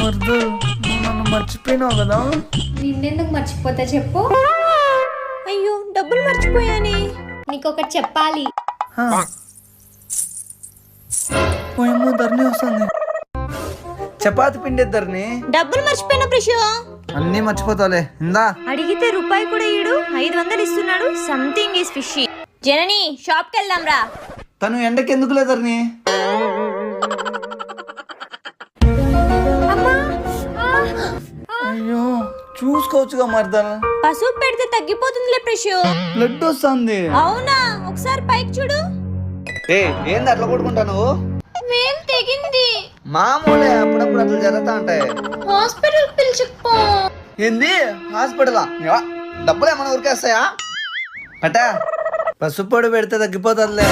మర్దు నువ్వు నన్ను మర్చిపోయినావు కదా. నిన్నెందుకు మర్చిపోతా చెప్పు. అయ్యో డబ్బులు మర్చిపోయానే. నీకొకటి చెప్పాలి. ఏమో ధరణి వస్తుంది. చపాతి పిండి ధరణి. డబ్బులు మర్చిపోయిన ప్రిషు. అన్నీ మర్చిపోతాలే ఇందా. అడిగితే రూపాయి కూడా ఇడు 500 ఇస్తున్నాడు. Something is fishy. Janani shop కి వెళ్దాం రా. తను ఎండకి ఎందుకు లేదర్ని. అయ్యో చూసుకోవచ్చుగా మర్దల్. పసుపు పెడితే తగ్గిపోతుందిలే ప్రిషు. బ్లడ్ వస్తుంది. అవునా ఒకసారి పైకి చూడు. ఏంది అట్లా కొట్టుకుంటాను. వేలు తెగింది. మామూలే అప్పుడప్పుడు అట్లా జరుగుతా ఉంటాయి. హాస్పిటల్ పిలుచుకో. ఏంది హాస్పిటలా? డబ్బులు ఏమైనా ఉరికేస్తాయా? పటా పసుపు పొడి పెడితే తగ్గిపోతుందిలే.